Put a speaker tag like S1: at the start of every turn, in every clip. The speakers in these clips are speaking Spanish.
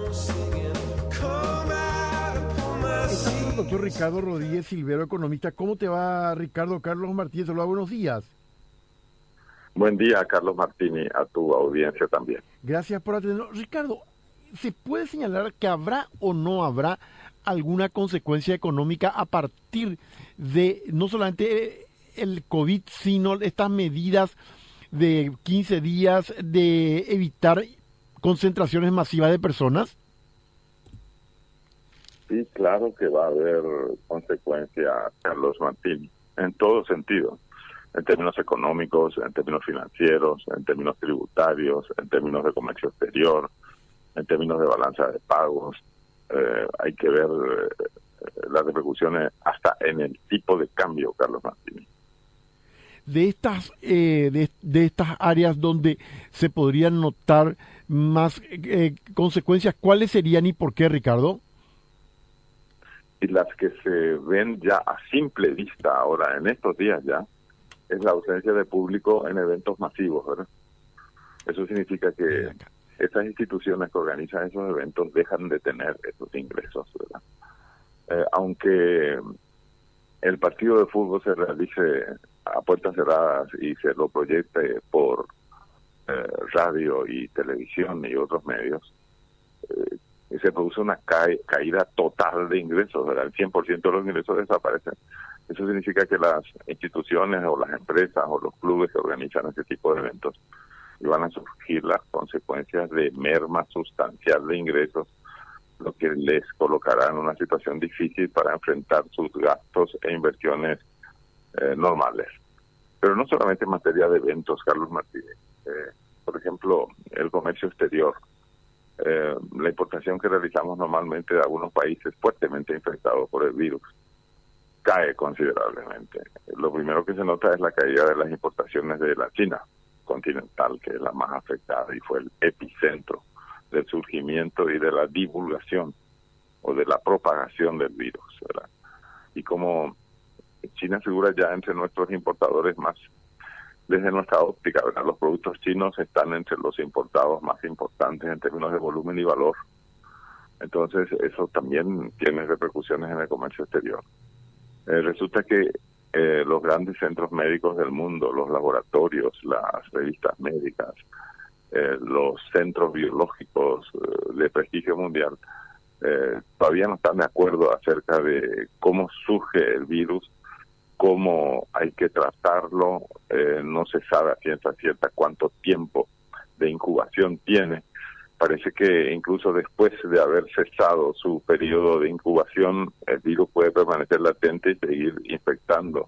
S1: Estás con el doctor Ricardo Rodríguez Silvero, economista. ¿Cómo te va, Ricardo? Carlos Martínez, hola, buenos días.
S2: Buen día, Carlos Martini, a tu audiencia también.
S1: Gracias por atendernos. Ricardo, ¿se puede señalar que habrá o no habrá alguna consecuencia económica a partir de no solamente el COVID, sino estas medidas de 15 días de evitar concentraciones masivas de personas?
S2: Sí, claro que va a haber consecuencias, Carlos Martini, en todo sentido, en términos económicos, en términos financieros, en términos tributarios, en términos de comercio exterior, en términos de balanza de pagos. Hay que ver las repercusiones hasta en el tipo de cambio, Carlos Martini.
S1: De estas áreas donde se podrían notar más consecuencias, ¿cuáles serían y por qué, Ricardo?
S2: Y las que se ven ya a simple vista ahora, en estos días ya, es la ausencia de público en eventos masivos, ¿verdad? Eso significa que esas instituciones que organizan esos eventos dejan de tener esos ingresos, ¿verdad? Aunque el partido de fútbol se realice a puertas cerradas y se lo proyecte por radio y televisión y otros medios, se produce una caída total de ingresos, ¿verdad? El 100% de los ingresos desaparecen. Eso significa que las instituciones o las empresas o los clubes que organizan este tipo de eventos van a surgir las consecuencias de merma sustancial de ingresos, lo que les colocará en una situación difícil para enfrentar sus gastos e inversiones normales. Pero no solamente en materia de eventos, Carlos Martínez. Por ejemplo, el comercio exterior. La importación que realizamos normalmente de algunos países fuertemente infectados por el virus cae considerablemente. Lo primero que se nota es la caída de las importaciones de la China continental, que es la más afectada y fue el epicentro del surgimiento y de la divulgación o de la propagación del virus, ¿verdad? Y como China figura ya entre nuestros importadores más, desde nuestra óptica, ¿verdad? Los productos chinos están entre los importados más importantes en términos de volumen y valor. Entonces, eso también tiene repercusiones en el comercio exterior. Resulta que los grandes centros médicos del mundo, los laboratorios, las revistas médicas, los centros biológicos de prestigio mundial, todavía no están de acuerdo acerca de cómo surge el virus, cómo hay que tratarlo. No se sabe a ciencia cierta cuánto tiempo de incubación tiene. Parece que incluso después de haber cesado su periodo de incubación, el virus puede permanecer latente y seguir infectando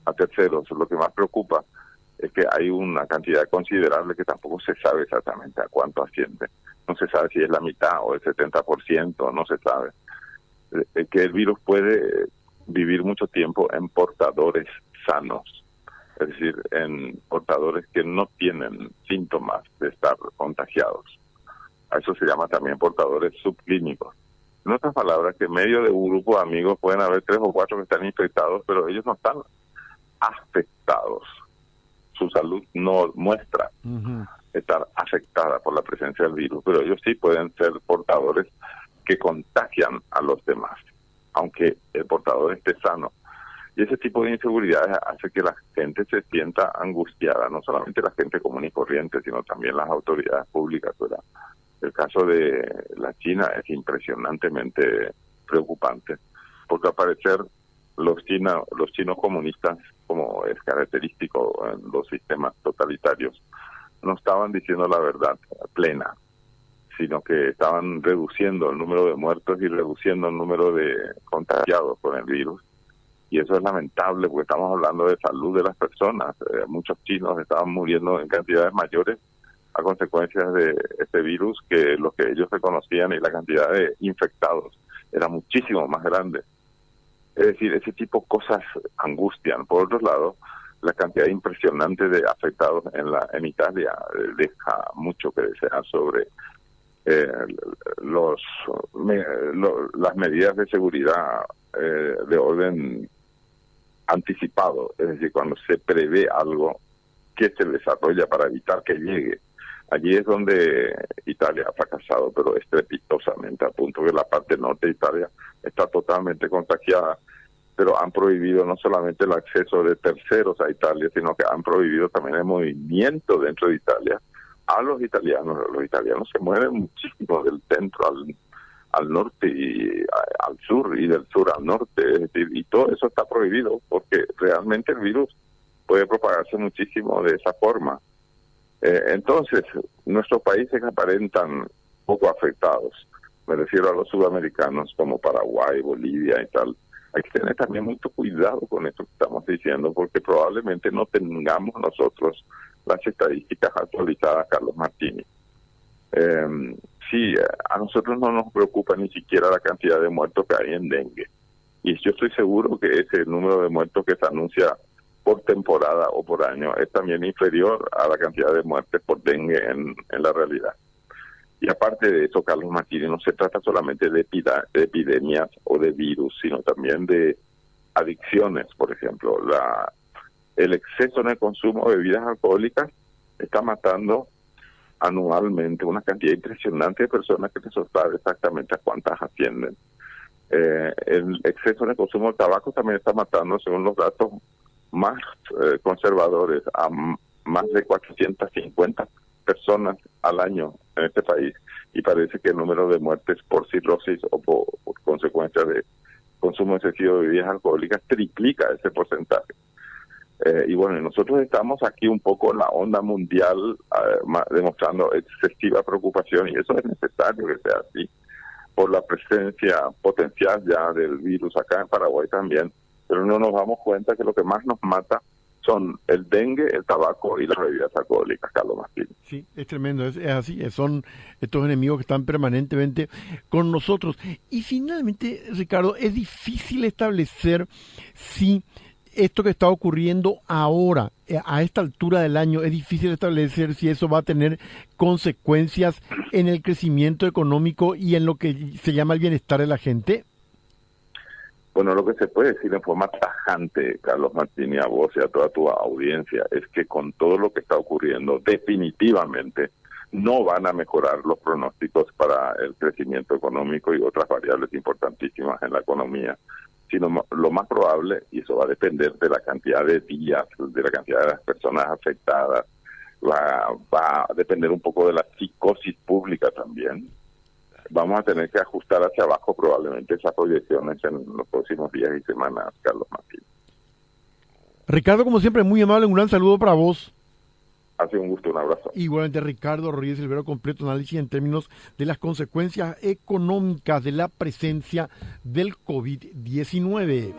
S2: a terceros. Lo que más preocupa es que hay una cantidad considerable que tampoco se sabe exactamente a cuánto asciende. No se sabe si es la mitad o el 70%, no se sabe. Que el virus puede vivir mucho tiempo en portadores sanos, es decir, en portadores que no tienen síntomas de estar contagiados. A eso se llama también portadores subclínicos. En otras palabras, que en medio de un grupo de amigos pueden haber 3 o 4 que están infectados, pero ellos no están afectados. Su salud no muestra estar afectada por la presencia del virus, pero ellos sí pueden ser portadores que contagian a los demás, aunque el portador esté sano. Y ese tipo de inseguridades hace que la gente se sienta angustiada, no solamente la gente común y corriente, sino también las autoridades públicas, ¿verdad? El caso de la China es impresionantemente preocupante, porque al parecer los chinos comunistas, como es característico en los sistemas totalitarios, no estaban diciendo la verdad plena, sino que estaban reduciendo el número de muertos y reduciendo el número de contagiados con el virus. Y eso es lamentable porque estamos hablando de salud de las personas. Muchos chinos estaban muriendo en cantidades mayores a consecuencias de este virus que los que ellos reconocían, y la cantidad de infectados era muchísimo más grande. Es decir, ese tipo de cosas angustian. Por otro lado, la cantidad impresionante de afectados en Italia deja mucho que desear sobre las medidas de seguridad de orden anticipado, es decir, cuando se prevé algo que se desarrolla para evitar que llegue. Allí es donde Italia ha fracasado, pero estrepitosamente, a punto que la parte norte de Italia está totalmente contagiada. Pero han prohibido no solamente el acceso de terceros a Italia, sino que han prohibido también el movimiento dentro de Italia a los italianos. Los italianos se mueven muchísimo del centro al norte y al sur, y del sur al norte, es decir, y todo eso está prohibido porque realmente el virus puede propagarse muchísimo de esa forma. Entonces, nuestros países aparentan poco afectados, me refiero a los sudamericanos como Paraguay, Bolivia y tal. Hay que tener también mucho cuidado con esto que estamos diciendo, porque probablemente no tengamos nosotros las estadísticas actualizadas, Carlos Martini. Sí, a nosotros no nos preocupa ni siquiera la cantidad de muertos que hay en dengue. Y yo estoy seguro que ese número de muertos que se anuncia por temporada o por año es también inferior a la cantidad de muertes por dengue en la realidad. Y aparte de eso, Carlos Martínez, no se trata solamente de epidemias o de virus, sino también de adicciones, por ejemplo. El exceso en el consumo de bebidas alcohólicas está matando anualmente una cantidad impresionante de personas que se sabe exactamente a cuántas ascienden. El exceso en el consumo de tabaco también está matando, según los datos más conservadores, a más de 450 personas al año en este país, y parece que el número de muertes por cirrosis o por consecuencia de consumo excesivo de bebidas alcohólicas triplica ese porcentaje. Y bueno, nosotros estamos aquí un poco en la onda mundial demostrando excesiva preocupación, y eso es necesario que sea así, por la presencia potencial ya del virus acá en Paraguay también, pero no nos damos cuenta que lo que más nos mata son el dengue, el tabaco y las bebidas alcohólicas, Carlos Martínez.
S1: Sí, es tremendo, es así, son estos enemigos que están permanentemente con nosotros. Y finalmente, Ricardo, es difícil establecer si esto que está ocurriendo ahora, a esta altura del año, es difícil establecer si eso va a tener consecuencias en el crecimiento económico y en lo que se llama el bienestar de la gente.
S2: Bueno, lo que se puede decir en forma tajante, Carlos Martínez, a vos y a toda tu audiencia, es que con todo lo que está ocurriendo, definitivamente no van a mejorar los pronósticos para el crecimiento económico y otras variables importantísimas en la economía, sino lo más probable, y eso va a depender de la cantidad de días, de la cantidad de las personas afectadas, va a depender un poco de la psicosis pública también. Vamos a tener que ajustar hacia abajo probablemente esas proyecciones en los próximos días y semanas, Carlos Martínez.
S1: Ricardo, como siempre, muy amable, un gran saludo para vos.
S2: Ha sido un gusto, un abrazo.
S1: Igualmente, Ricardo Rodríguez Silvero, completo análisis en términos de las consecuencias económicas de la presencia del COVID-19.